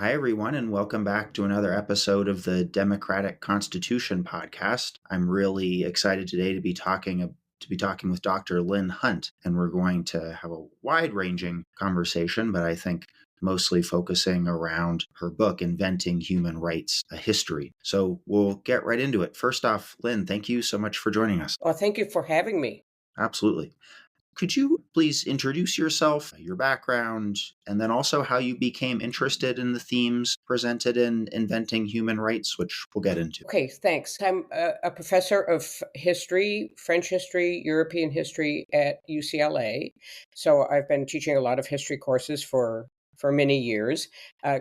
Hi, everyone, and welcome back to another episode of the Democratic Constitution podcast. I'm really excited today to be talking with Dr. Lynn Hunt, and we're going to have a wide-ranging conversation, but I think mostly focusing around her book, Inventing Human Rights: A History. So we'll get right into it. First off, Lynn, thank you so much for joining us. Well, thank you for having me. Absolutely. Could you please introduce yourself, your background, and then also how you became interested in the themes presented in Inventing Human Rights, which we'll get into? Okay, thanks. I'm a professor of history, French history, European history at UCLA. So I've been teaching a lot of history courses for many years,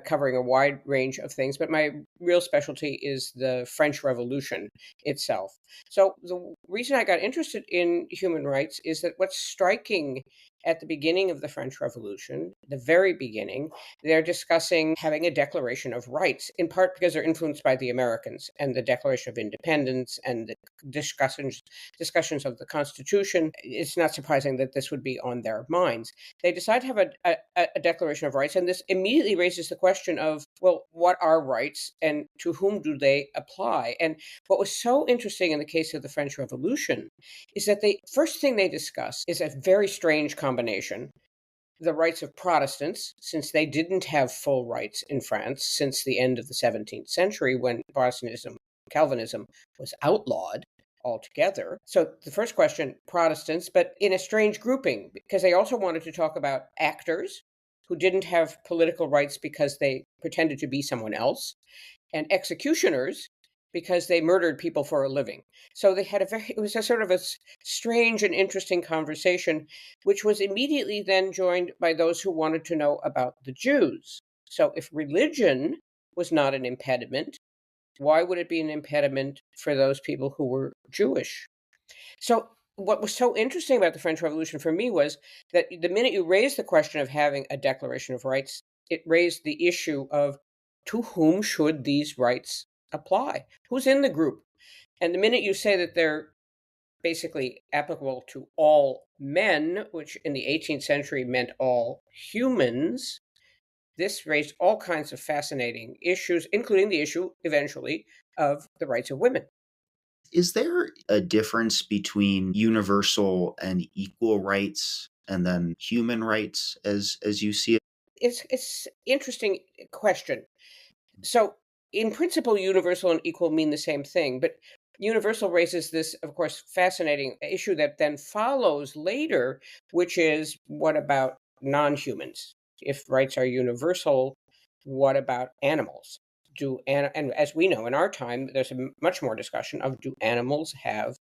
covering a wide range of things. But my real specialty is the French Revolution itself. So the reason I got interested in human rights is that what's striking at the beginning of the French Revolution, the very beginning, they're discussing having a Declaration of Rights, in part because they're influenced by the Americans and the Declaration of Independence and the discussions of the Constitution. It's not surprising that this would be on their minds. They decide to have a Declaration of Rights, and this immediately raises the question of, well, what are rights and to whom do they apply? And what was so interesting in the case of the French Revolution is that the first thing they discuss is a very strange combination: the rights of Protestants, since they didn't have full rights in France since the end of the 17th century when Protestantism, Calvinism was outlawed altogether. So the first question, Protestants, but in a strange grouping, because they also wanted to talk about actors who didn't have political rights because they pretended to be someone else, and executioners because they murdered people for a living. So they had it was a sort of a strange and interesting conversation, which was immediately then joined by those who wanted to know about the Jews. So if religion was not an impediment, why would it be an impediment for those people who were Jewish? So what was so interesting about the French Revolution for me was that the minute you raised the question of having a Declaration of Rights, it raised the issue of, to whom should these rights apply? Who's in the group? And the minute you say that they're basically applicable to all men, which in the 18th century meant all humans, this raised all kinds of fascinating issues, including the issue, eventually, of the rights of women. Is there a difference between universal and equal rights and then human rights as you see it? It's interesting question. So, in principle, universal and equal mean the same thing, but universal raises this, of course, fascinating issue that then follows later, which is, what about non-humans? If rights are universal, what about animals? And as we know in our time, there's much more discussion of, do animals have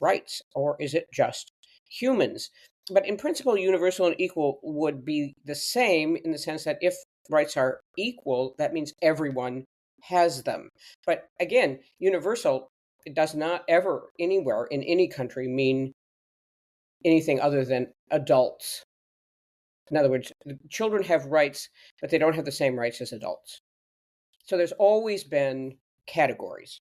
rights, or is it just humans? But in principle, universal and equal would be the same, in the sense that if rights are equal, that means everyone has them. But again, universal, it does not ever anywhere in any country mean anything other than adults. In other words, children have rights, but they don't have the same rights as adults. So there's always been categories.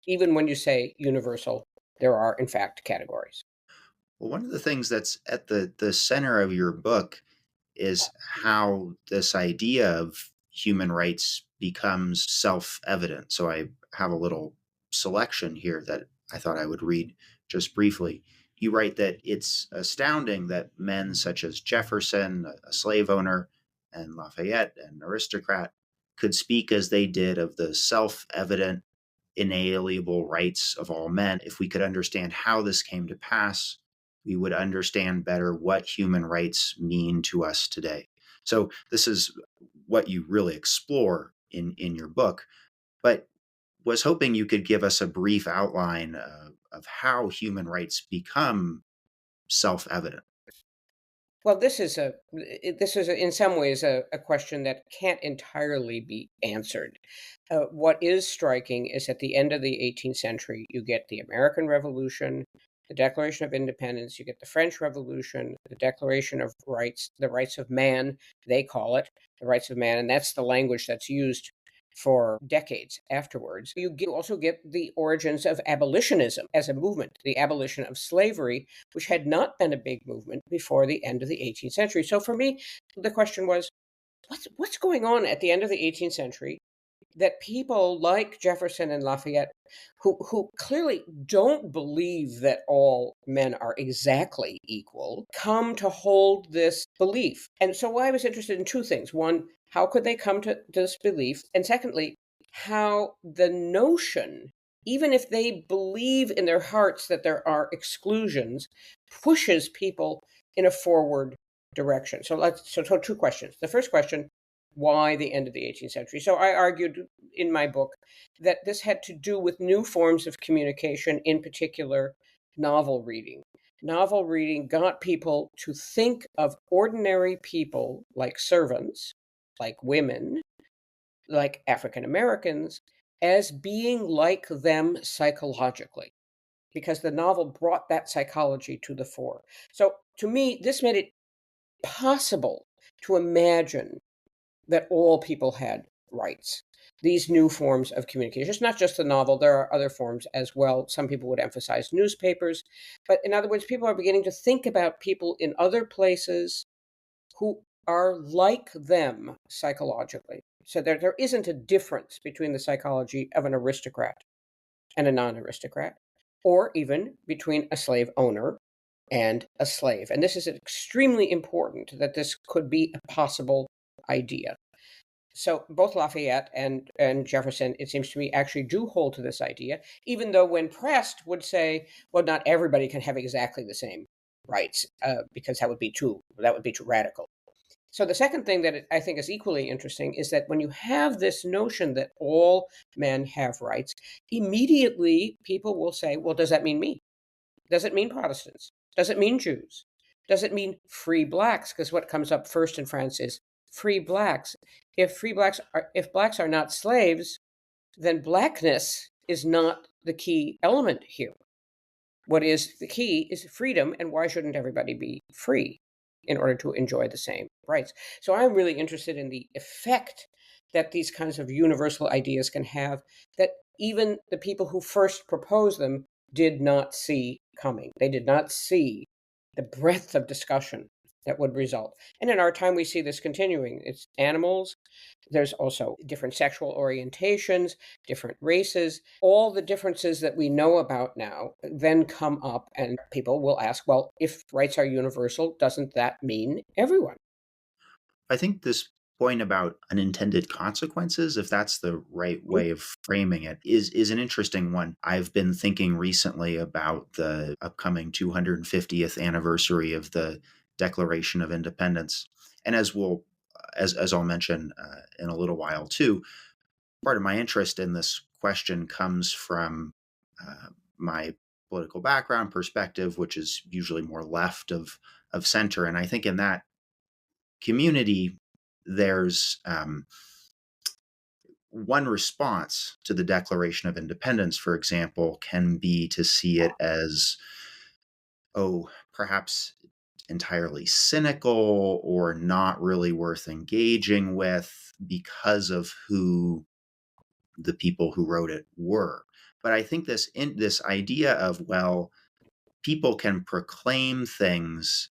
Even when you say universal, there are, in fact, categories. Well, one of the things that's at the center of your book is how this idea of human rights becomes self-evident. So I have a little selection here that I thought I would read just briefly. You write that it's astounding that men such as Jefferson, a slave owner, and Lafayette, an aristocrat, could speak as they did of the self-evident, inalienable rights of all men. If we could understand how this came to pass, we would understand better what human rights mean to us today. So this is what you really explore in your book, but was hoping you could give us a brief outline of how human rights become self-evident. Well, in some ways a question that can't entirely be answered. What is striking is, at the end of the 18th century, you get the American Revolution, the Declaration of Independence, you get the French Revolution, the Declaration of Rights, the rights of man, they call it, the rights of man, and that's the language that's used for decades afterwards. Also get the origins of abolitionism as a movement, the abolition of slavery, which had not been a big movement before the end of the 18th century. So for me, the question was, what's going on at the end of the 18th century that people like Jefferson and Lafayette, who clearly don't believe that all men are exactly equal, come to hold this belief. And so I was interested in two things. One, how could they come to this belief? And secondly, how the notion, even if they believe in their hearts that there are exclusions, pushes people in a forward direction. So two questions. The first question, why the end of the 18th century? So I argued in my book that this had to do with new forms of communication, in particular novel reading. Novel reading got people to think of ordinary people like servants, like women, like African Americans, as being like them psychologically, because the novel brought that psychology to the fore. So to me, this made it possible to imagine that all people had rights. These new forms of communication. It's not just the novel, there are other forms as well. Some people would emphasize newspapers. But in other words, people are beginning to think about people in other places who are like them psychologically. So there isn't a difference between the psychology of an aristocrat and a non aristocrat, or even between a slave owner and a slave. And this is extremely important that this could be a possible idea. So both Lafayette and Jefferson, it seems to me, actually do hold to this idea, even though when pressed would say, well, not everybody can have exactly the same rights, because that would be too radical. So the second thing that I think is equally interesting is that when you have this notion that all men have rights, immediately people will say, well, does that mean me? Does it mean Protestants? Does it mean Jews? Does it mean free blacks? Because what comes up first in France is free blacks. If blacks are not slaves, then blackness is not the key element here. What is the key is freedom, and why shouldn't everybody be free in order to enjoy the same rights? So I'm really interested in the effect that these kinds of universal ideas can have that even the people who first proposed them did not see coming. They did not see the breadth of discussion that would result. And in our time, we see this continuing. It's animals. There's also different sexual orientations, different races. All the differences that we know about now then come up, and people will ask, well, if rights are universal, doesn't that mean everyone? I think this point about unintended consequences, if that's the right Mm. way of framing it, is an interesting one. I've been thinking recently about the upcoming 250th anniversary of the Declaration of Independence, and as I'll mention in a little while too, part of my interest in this question comes from my political background perspective, which is usually more left of center, and I think in that community, there's one response to the Declaration of Independence, for example, can be to see it as, oh, perhaps entirely cynical or not really worth engaging with because of who the people who wrote it were. But I think this idea of, well, people can proclaim things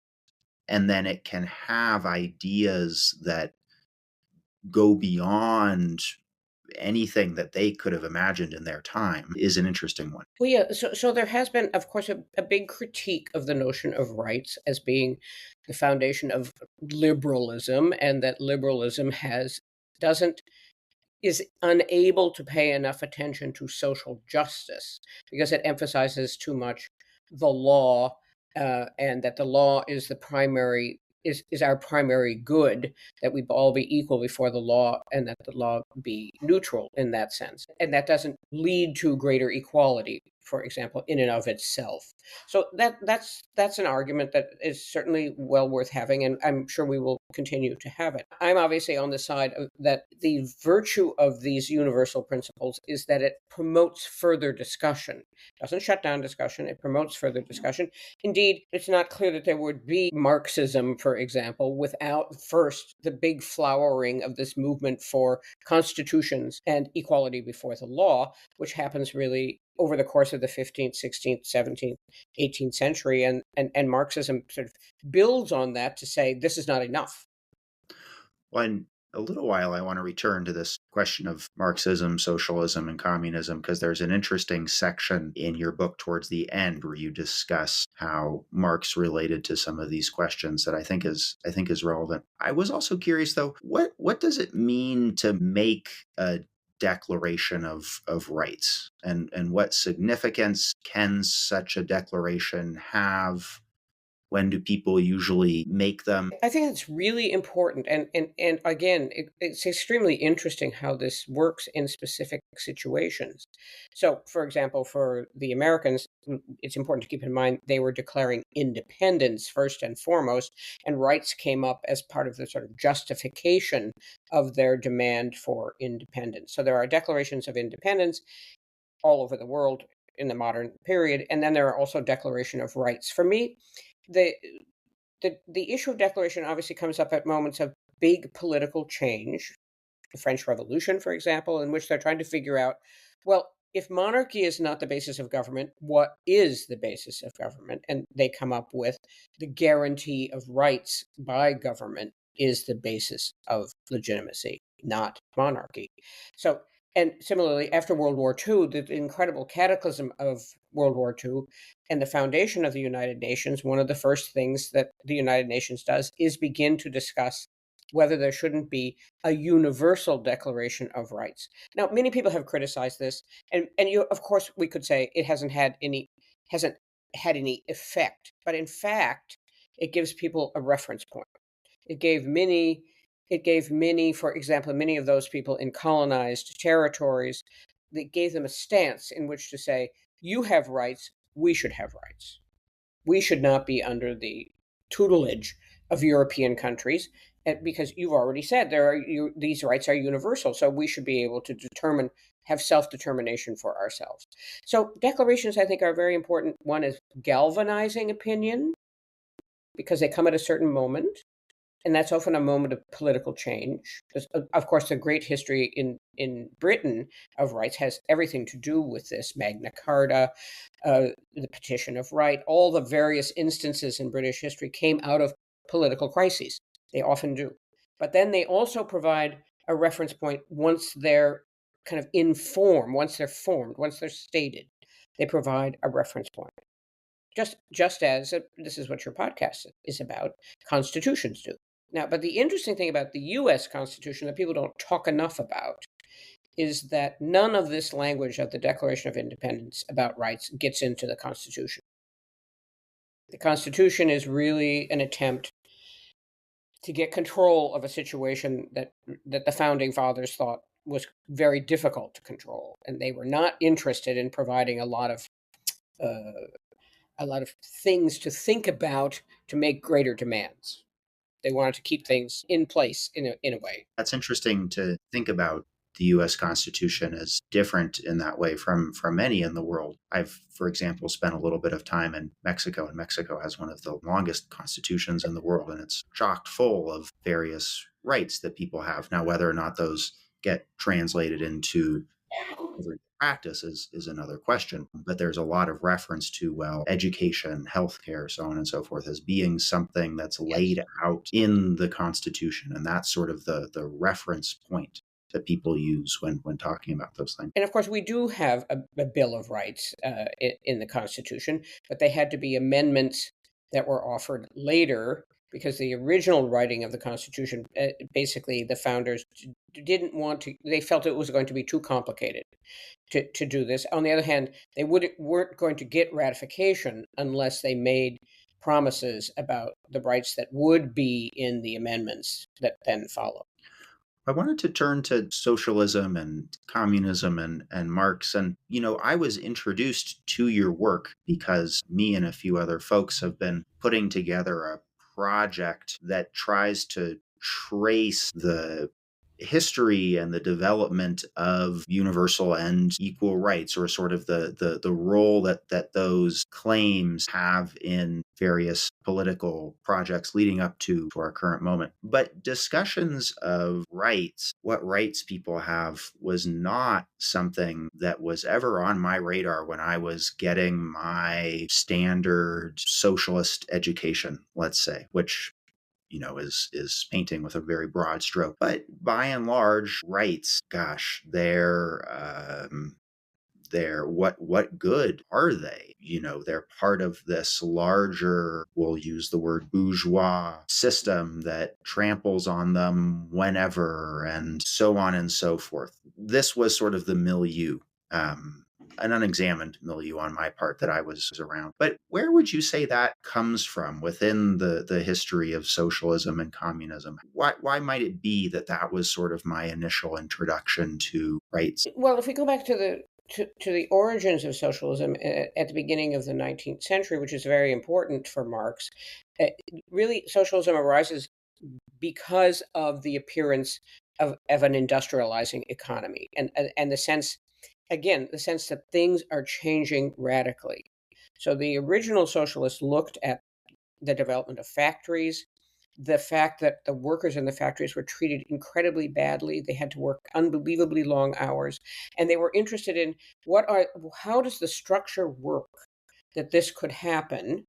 and then it can have ideas that go beyond anything that they could have imagined in their time is an interesting one. Well, yeah, so there has been, of course, a big critique of the notion of rights as being the foundation of liberalism, and that liberalism doesn't is unable to pay enough attention to social justice because it emphasizes too much the law, and that the law is the primary is our primary good, that we all be equal before the law, and that the law be neutral in that sense, and that doesn't lead to greater equality, for example, in and of itself. So that's an argument that is certainly well worth having, and I'm sure we will continue to have it. I'm obviously on the side of that the virtue of these universal principles is that it promotes further discussion. It doesn't shut down discussion, it promotes further discussion. Indeed, it's not clear that there would be Marxism, for example, without first the big flowering of this movement for constitutions and equality before the law, which happens really over the course of the 15th, 16th, 17th, 18th century. And Marxism sort of builds on that to say this is not enough. One, a little while, I want to return to this question of Marxism, socialism, and communism, because there's an interesting section in your book towards the end where you discuss how Marx related to some of these questions that I think is relevant. I was also curious though, what does it mean to make a declaration of rights, and what significance can such a declaration have? When do people usually make them? I think it's really important, and again, it's extremely interesting how this works in specific situations. So, for example, for the Americans, it's important to keep in mind they were declaring independence first and foremost, and rights came up as part of the sort of justification of their demand for independence. So there are declarations of independence all over the world in the modern period, and then there are also declaration of rights. For me, the the issue of declaration obviously comes up at moments of big political change, the French Revolution, for example, in which they're trying to figure out, well, if monarchy is not the basis of government, what is the basis of government? And they come up with the guarantee of rights by government is the basis of legitimacy, not monarchy. So, and similarly, after World War II, the incredible cataclysm of World War II and the foundation of the United Nations, one of the first things that the United Nations does is begin to discuss whether there shouldn't be a universal declaration of rights. Now, many people have criticized this, and you, of course, we could say it hasn't had any effect, but in fact, it gives people a reference point. It gave many, it gave many, for example, many of those people in colonized territories, that gave them a stance in which to say, you have rights, we should have rights. We should not be under the tutelage of European countries, because you've already said these rights are universal, so we should be able to have self-determination for ourselves. So declarations, I think, are very important. One is galvanizing opinion because they come at a certain moment, and that's often a moment of political change. Of course, the great history in Britain of rights has everything to do with this. Magna Carta, the Petition of Right, all the various instances in British history came out of political crises. They often do. But then they also provide a reference point once they're kind of in form, once they're formed, once they're stated. They provide a reference point. Just as this is what your podcast is about, constitutions do. Now, but the interesting thing about the US Constitution that people don't talk enough about is that none of this language of the Declaration of Independence about rights gets into the Constitution. The Constitution is really an attempt to get control of a situation that the founding fathers thought was very difficult to control, and they were not interested in providing uh, a lot of things to think about to make greater demands. They wanted to keep things in place in a way. That's interesting to think about the US Constitution as different in that way from many in the world. I've, for example, spent a little bit of time in Mexico, and Mexico has one of the longest constitutions in the world, and it's chock full of various rights that people have. Now, whether or not those get translated into everyday practice is another question. But there's a lot of reference to, well, education, healthcare, so on and so forth, as being something that's Yes. laid out in the Constitution. And that's sort of the reference point that people use when talking about those things. And of course, we do have a Bill of Rights in the Constitution, but they had to be amendments that were offered later because the original writing of the Constitution, basically, the founders didn't want to, they felt it was going to be too complicated to do this. On the other hand, they weren't going to get ratification unless they made promises about the rights that would be in the amendments that then followed. I wanted to turn to socialism and communism and Marx. And, I was introduced to your work because me and a few other folks have been putting together a project that tries to trace the history and the development of universal and equal rights, or sort of the role that those claims have in various political projects leading up to our current moment. But discussions of rights, what rights people have, was not something that was ever on my radar when I was getting my standard socialist education, let's say, which is painting with a very broad stroke. But by and large, rights, gosh, they're what good are they? They're part of this larger, we'll use the word bourgeois system that tramples on them whenever, and so on and so forth. This was sort of the milieu, an unexamined milieu on my part that I was around. But where would you say that comes from within the history of socialism and communism? Why might it be that that was sort of my initial introduction to rights? Well, if we go back to the origins of socialism at the beginning of the 19th century, which is very important for Marx, uh, really socialism arises because of the appearance of an industrializing economy, and the sense, again, the sense that things are changing radically. So the original socialists looked at the development of factories, the fact that the workers in the factories were treated incredibly badly. They had to work unbelievably long hours, and they were interested in how does the structure work that this could happen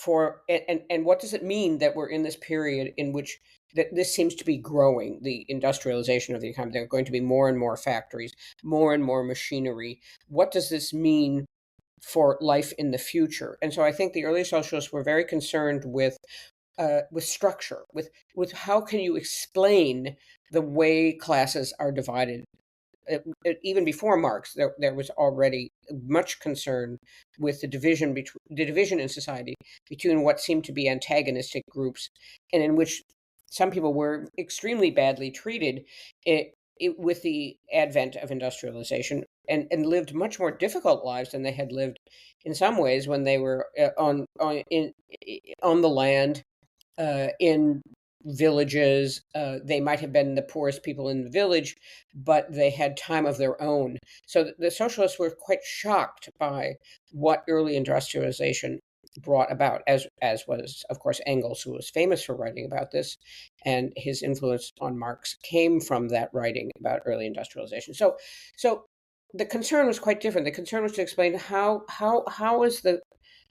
and what does it mean that we're in this period in which that this seems to be growing, the industrialization of the economy. There are going to be more and more factories, more and more machinery. What does this mean for life in the future? And so I think the early socialists were very concerned with structure, with how can you explain the way classes are divided. Even before Marx, there was already much concern with the division in society between what seemed to be antagonistic groups, and in which some people were extremely badly treated with the advent of industrialization, and lived much more difficult lives than they had lived in some ways when they were on the land, in villages. They might have been the poorest people in the village, but they had time of their own. So the socialists were quite shocked by what early industrialization brought about, as was, of course, Engels, who was famous for writing about this, and his influence on Marx came from that writing about early industrialization. So the concern was quite different. The concern was to explain how is the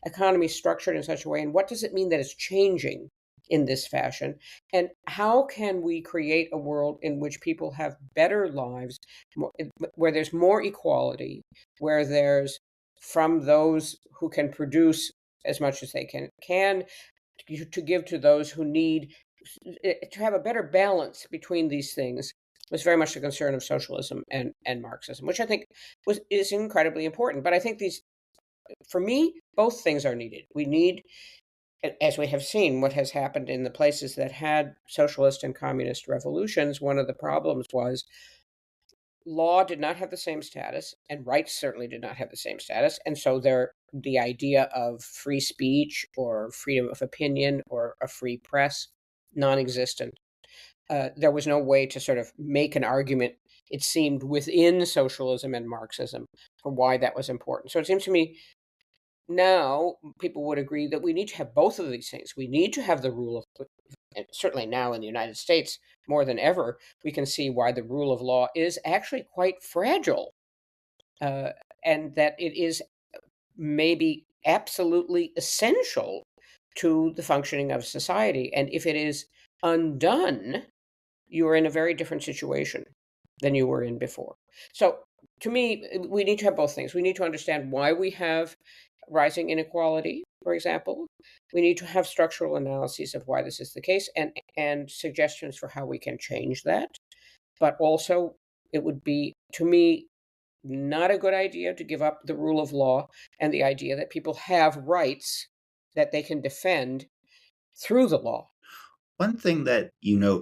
economy structured in such a way, and what does it mean that it's changing in this fashion, and how can we create a world in which people have better lives, where there's more equality, where there's, from those who can produce as much as they can to give to those who need, to have a better balance between these things, was very much the concern of socialism and Marxism, which I think is incredibly important. But I think for me, both things are needed. We need, as we have seen, what has happened in the places that had socialist and communist revolutions. One of the problems was law did not have the same status, and rights certainly did not have the same status. And so the idea of free speech or freedom of opinion or a free press, non-existent. There was no way to sort of make an argument, it seemed, within socialism and Marxism for why that was important. So it seems to me now people would agree that we need to have both of these things. We need to have the rule of, and certainly now in the United States more than ever, we can see why the rule of law is actually quite fragile, uh, and that it is maybe absolutely essential to the functioning of society. And if it is undone, you are in a very different situation than you were in before. So to me, we need to have both things. We need to understand why we have rising inequality, for example. We need to have structural analyses of why this is the case, and suggestions for how we can change that. But also, it would be, to me, not a good idea to give up the rule of law and the idea that people have rights that they can defend through the law. One thing that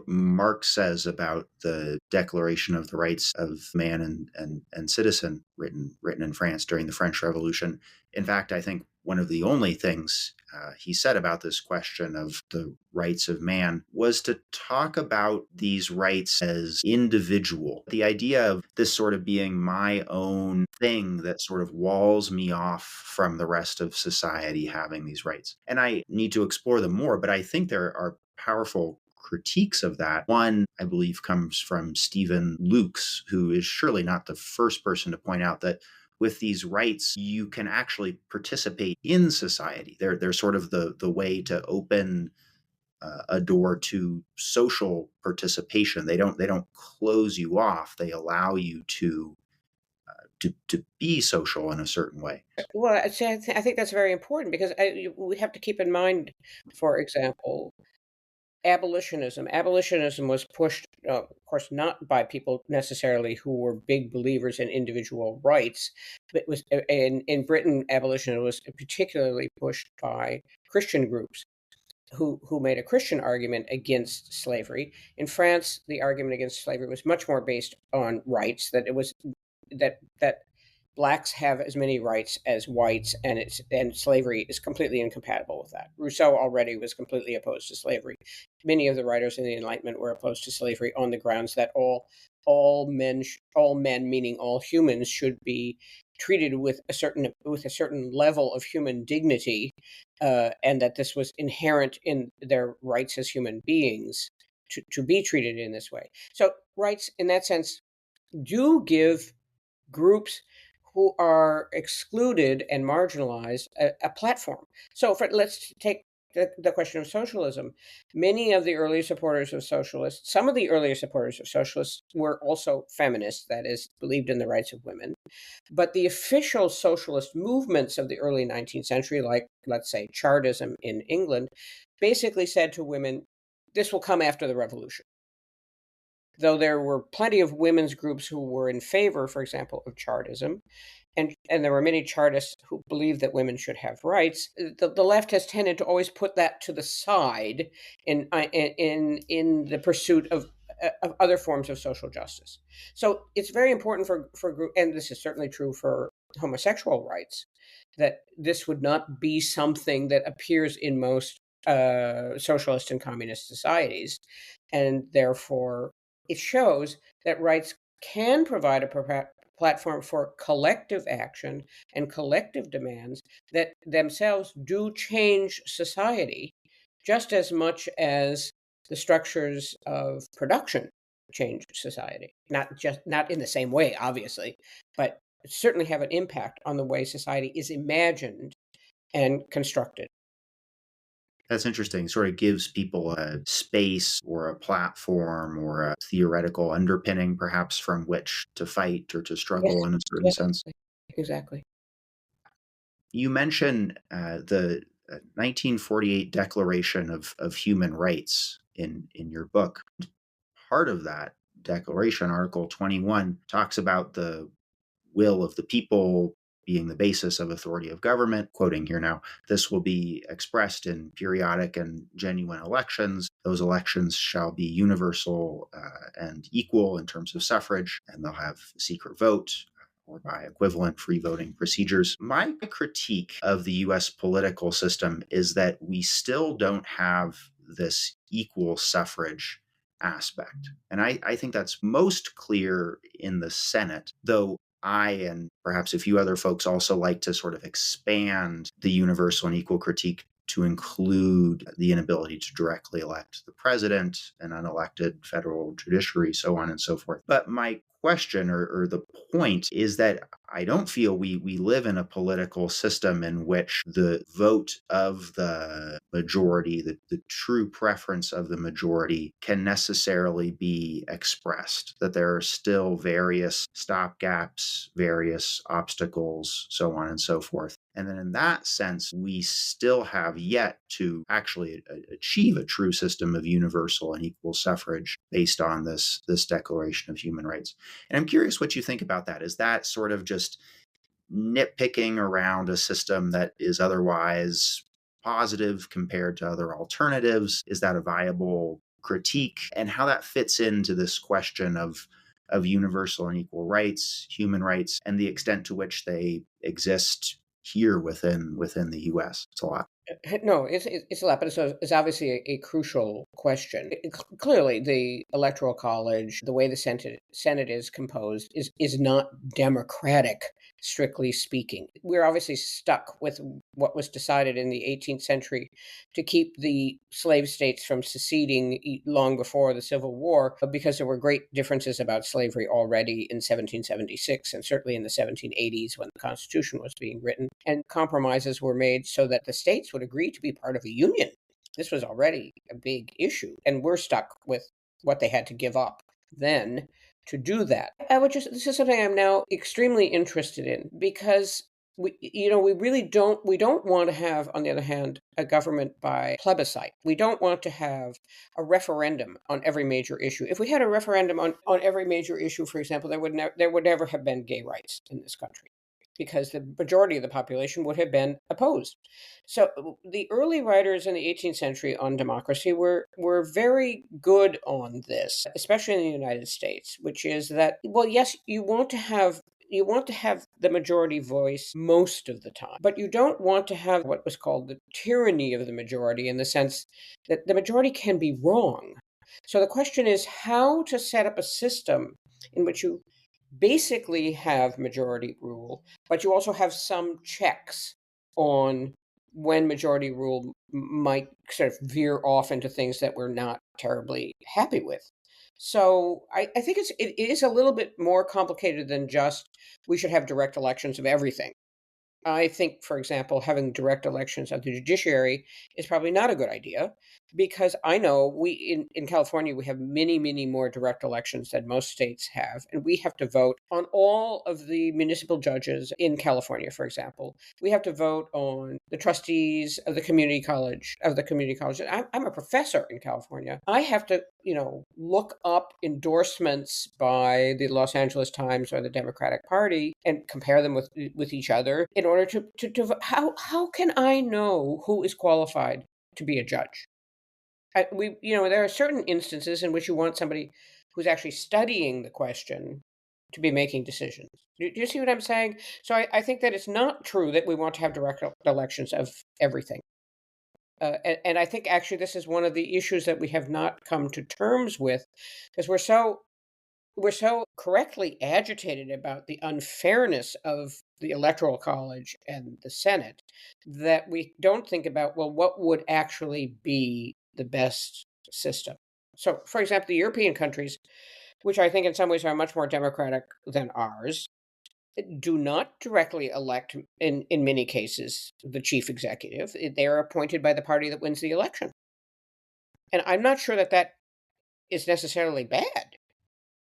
Marx says about the Declaration of the Rights of Man and Citizen, written in France during the French Revolution. In fact, I think one of the only things he said about this question of the rights of man was to talk about these rights as individual. The idea of this sort of being my own thing that sort of walls me off from the rest of society having these rights. And I need to explore them more, but I think there are powerful critiques of that. One, I believe, comes from Stephen Lukes, who is surely not the first person to point out that with these rights, you can actually participate in society. They're sort of the way to open a door to social participation. They don't close you off. They allow you to be social in a certain way. Well, I think that's very important because we have to keep in mind, for example, abolitionism. Abolitionism was pushed, of course, not by people necessarily who were big believers in individual rights, but it was in Britain. Abolition was particularly pushed by Christian groups who made a Christian argument against slavery. In France, the argument against slavery was much more based on rights, that it was that blacks have as many rights as whites, and slavery is completely incompatible with that. Rousseau already was completely opposed to slavery. Many of the writers in the Enlightenment were opposed to slavery on the grounds that all men, meaning all humans, should be treated with a certain level of human dignity, and that this was inherent in their rights as human beings to be treated in this way. So rights, in that sense, do give groups who are excluded and marginalized a platform. So let's take the question of socialism. Many of the early supporters of socialists, some of the earlier supporters of socialists were also feminists, that is, believed in the rights of women. But the official socialist movements of the early 19th century, like, let's say, Chartism in England, basically said to women, this will come after the revolution. Though there were plenty of women's groups who were in favor, for example, of Chartism, and there were many Chartists who believed that women should have rights, the left has tended to always put that to the side in the pursuit of other forms of social justice. So it's very important for group, and this is certainly true for homosexual rights, that this would not be something that appears in most socialist and communist societies, and therefore it shows that rights can provide a platform for collective action and collective demands that themselves do change society just as much as the structures of production change society. Not in the same way, obviously, but certainly have an impact on the way society is imagined and constructed. That's interesting. Sort of gives people a space or a platform or a theoretical underpinning, perhaps, from which to fight or to Yes, struggle in a certain yes, sense. exactly. You mentioned the 1948 Declaration of Human Rights in your book. Part of that declaration, Article 21, talks about the will of the people being the basis of authority of government. Quoting here now, this will be expressed in periodic and genuine elections. Those elections shall be universal and equal in terms of suffrage, and they'll have secret vote or by equivalent free voting procedures. My critique of the US political system is that we still don't have this equal suffrage aspect. And I think that's most clear in the Senate, though I and perhaps a few other folks also like to sort of expand the universal and equal critique to include the inability to directly elect the president, an unelected federal judiciary, so on and so forth. But my question or the point is that I don't feel we live in a political system in which the vote of the majority, the true preference of the majority, can necessarily be expressed, that there are still various stopgaps, various obstacles, so on and so forth. And then in that sense, we still have yet to actually achieve a true system of universal and equal suffrage based on this Declaration of Human Rights. And I'm curious what you think about that. Is that sort of just nitpicking around a system that is otherwise positive compared to other alternatives? Is that a viable critique? And how that fits into this question of universal and equal rights, human rights, and the extent to which they exist here within the US. It's a lot. No, it's a lot, but it's obviously a crucial question. Clearly, the Electoral College, the way the Senate is composed, is not democratic, strictly speaking. We're obviously stuck with what was decided in the 18th century to keep the slave states from seceding long before the Civil War, because there were great differences about slavery already in 1776 and certainly in the 1780s when the Constitution was being written. And compromises were made so that the states would agree to be part of a union. This was already a big issue, and we're stuck with what they had to give up then to do that. This is something I'm now extremely interested in because we really don't want to have, on the other hand, a government by plebiscite. We don't want to have a referendum on every major issue. If we had a referendum on every major issue, for example, there would never have been gay rights in this country because the majority of the population would have been opposed. So the early writers in the 18th century on democracy were very good on this, especially in the United States, which is that, well, yes, you want to have the majority voice most of the time, but you don't want to have what was called the tyranny of the majority, in the sense that the majority can be wrong. So the question is how to set up a system in which you basically have majority rule, but you also have some checks on when majority rule might sort of veer off into things that we're not terribly happy with. So I think it is a little bit more complicated than just we should have direct elections of everything. I think, for example, having direct elections of the judiciary is probably not a good idea because I know in California we have many, many more direct elections than most states have, and we have to vote on all of the municipal judges in California, for example. We have to vote on the trustees of the community college I'm a professor in California. I have to, look up endorsements by the Los Angeles Times or the Democratic Party and compare them with each other in order how can I know who is qualified to be a judge? There are certain instances in which you want somebody who's actually studying the question to be making decisions. Do you see what I'm saying? So I think that it's not true that we want to have direct elections of everything. And I think actually this is one of the issues that we have not come to terms with because we're so correctly agitated about the unfairness of the Electoral College and the Senate that we don't think about, well, what would actually be the best system? So, for example, the European countries, which I think in some ways are much more democratic than ours, do not directly elect, in many cases, the chief executive. They are appointed by the party that wins the election. And I'm not sure that that is necessarily bad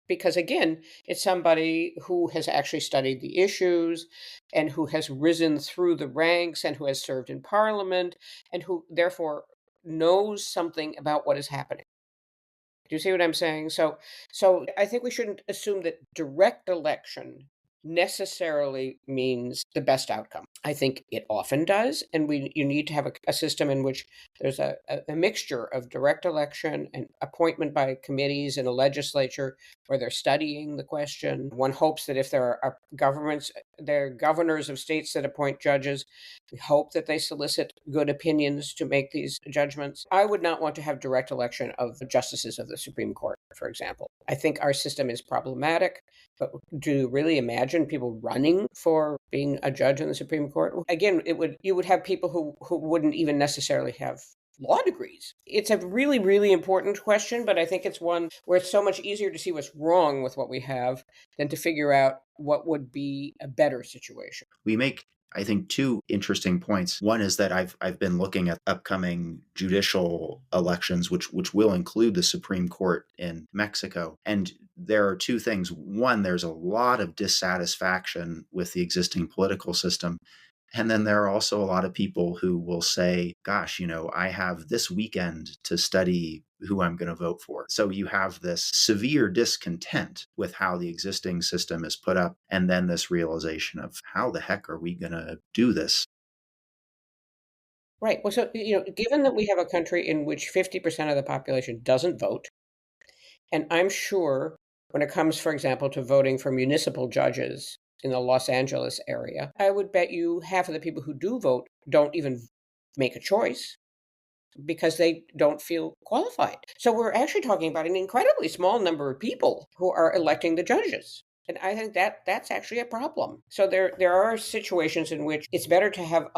because again, it's somebody who has actually studied the issues and who has risen through the ranks and who has served in parliament and who therefore knows something about what is happening. Do you see what I'm saying? So I think we shouldn't assume that direct election necessarily means the best outcome. I think it often does, and you need to have a system in which there's a mixture of direct election and appointment by committees in a legislature where they're studying the question. One hopes that if there are governors of states that appoint judges, we hope that they solicit good opinions to make these judgments. I would not want to have direct election of justices of the Supreme Court, for example. I think our system is problematic, but do you really imagine people running for being a judge in the Supreme Court? Again, you would have people who wouldn't even necessarily have law degrees. It's a really, really important question, but I think it's one where it's so much easier to see what's wrong with what we have than to figure out what would be a better situation. We make, I think, two interesting points. One is that I've been looking at upcoming judicial elections, which will include the Supreme Court in Mexico. And there are two things. One, there's a lot of dissatisfaction with the existing political system. And then there are also a lot of people who will say, gosh, I have this weekend to study who I'm going to vote for. So you have this severe discontent with how the existing system is put up, and then this realization of how the heck are we going to do this? Right. Well, so, given that we have a country in which 50% of the population doesn't vote, and I'm sure when it comes, for example, to voting for municipal judges in the Los Angeles area, I would bet you half of the people who do vote don't even make a choice because they don't feel qualified. So we're actually talking about an incredibly small number of people who are electing the judges. And I think that's actually a problem. So there are situations in which it's better to have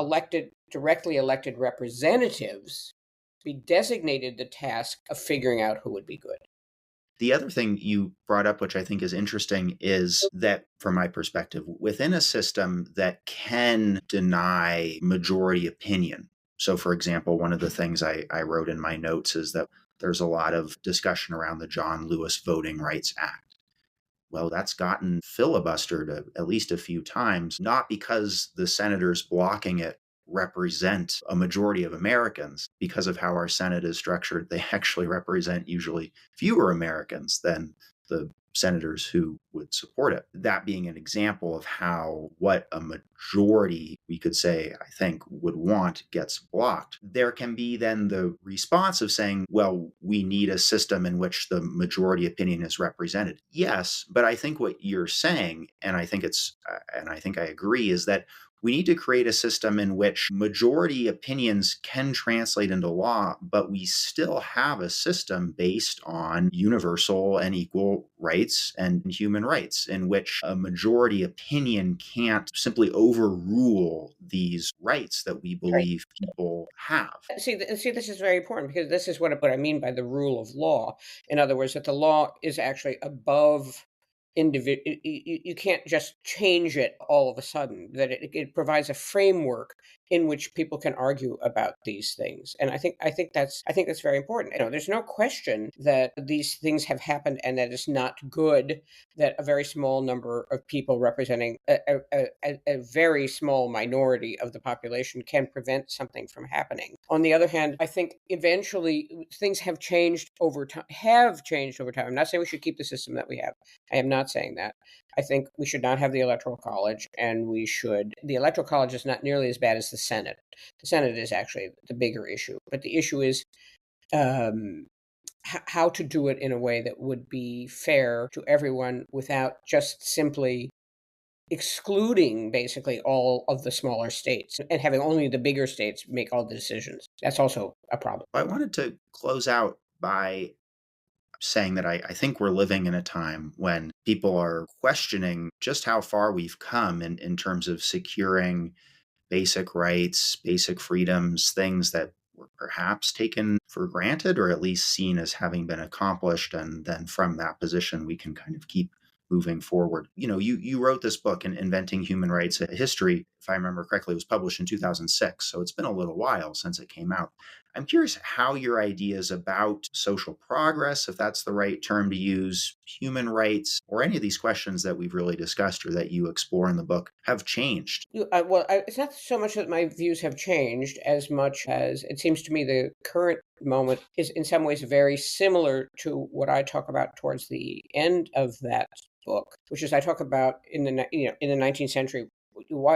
directly elected representatives be designated the task of figuring out who would be good. The other thing you brought up, which I think is interesting, is that from my perspective, within a system that can deny majority opinion, So, for example, one of the things I wrote in my notes is that there's a lot of discussion around the John Lewis Voting Rights Act. Well, that's gotten filibustered at least a few times, not because the senators blocking it represent a majority of Americans. Because of how our Senate is structured, they actually represent usually fewer Americans than the senators who would support it. That being an example of how what a majority, we could say, I think, would want gets blocked. There can be then the response of saying, well, we need a system in which the majority opinion is represented. Yes, but I think what you're saying, and I think I agree, is that we need to create a system in which majority opinions can translate into law, but we still have a system based on universal and equal rights and human rights, in which a majority opinion can't simply overrule these rights that we Right. believe people have. See, this is very important because this is what I mean by the rule of law. In other words, that the law is actually above individual. You can't just change it all of a sudden. That it provides a framework in which people can argue about these things, and I think that's very important. There's no question that these things have happened, and that it's not good that a very small number of people representing a very small minority of the population can prevent something from happening. On the other hand, I think eventually things have changed over time. I'm not saying we should keep the system that we have. I am not saying that. I think we should not have the Electoral College, and the Electoral College is not nearly as bad as the Senate. The Senate is actually the bigger issue, but the issue is um, how to do it in a way that would be fair to everyone without just simply excluding basically all of the smaller states and having only the bigger states make all the decisions. That's also a problem. I wanted to close out by saying that I think we're living in a time when people are questioning just how far we've come in terms of securing basic rights, basic freedoms, things that were perhaps taken for granted or at least seen as having been accomplished. And then from that position, we can kind of keep moving forward. You wrote this book, Inventing Human Rights, a History. If I remember correctly, it was published in 2006. So it's been a little while since it came out. I'm curious how your ideas about social progress, if that's the right term to use, human rights, or any of these questions that we've really discussed or that you explore in the book have changed. It's not so much that my views have changed as much as it seems to me the current moment is in some ways very similar to what I talk about towards the end of that book, which is I talk about in the 19th century.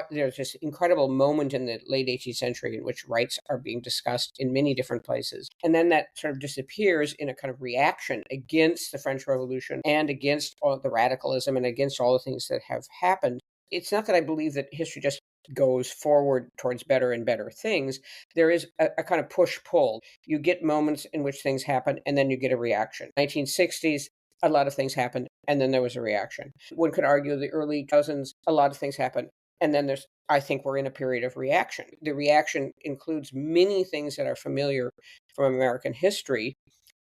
There's this incredible moment in the late 18th century in which rights are being discussed in many different places. And then that sort of disappears in a kind of reaction against the French Revolution and against all the radicalism and against all the things that have happened. It's not that I believe that history just goes forward towards better and better things. There is a kind of push-pull. You get moments in which things happen, and then you get a reaction. 1960s, a lot of things happened, and then there was a reaction. One could argue the early 2000s, a lot of things happened, and then I think we're in a period of reaction. The reaction includes many things that are familiar from American history: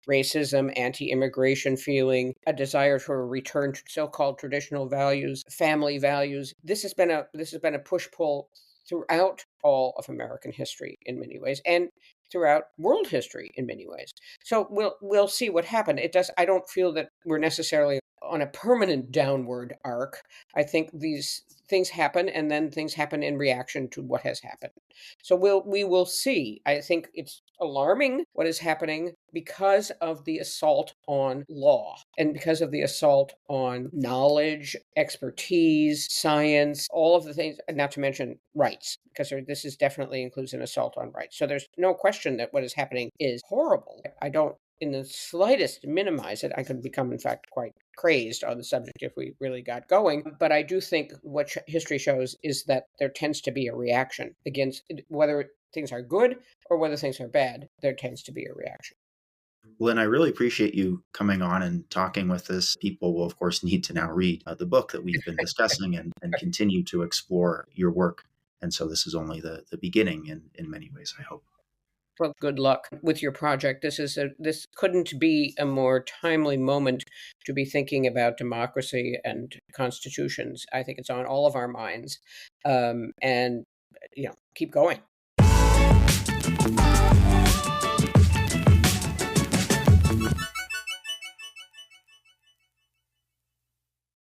racism, anti-immigration feeling, a desire for a return to so-called traditional values, family values. This has been a push-pull throughout all of American history in many ways, and throughout world history in many ways. So we'll see what happened. I don't feel that we're necessarily on a permanent downward arc. I think these things happen, and then things happen in reaction to what has happened. So we will see. I think it's alarming what is happening because of the assault on law and because of the assault on knowledge, expertise, science, all of the things, not to mention rights, because this is definitely includes an assault on rights. So there's no question that what is happening is horrible. I don't in the slightest minimize it. I could become, in fact, quite crazed on the subject if we really got going. But I do think what history shows is that there tends to be a reaction against whether things are good or whether things are bad. There tends to be a reaction. Lynn, I really appreciate you coming on and talking with us. People will, of course, need to now read the book that we've been discussing and continue to explore your work. And so this is only the beginning in many ways, I hope. Well, good luck with your project. This couldn't be a more timely moment to be thinking about democracy and constitutions. I think it's on all of our minds, and keep going.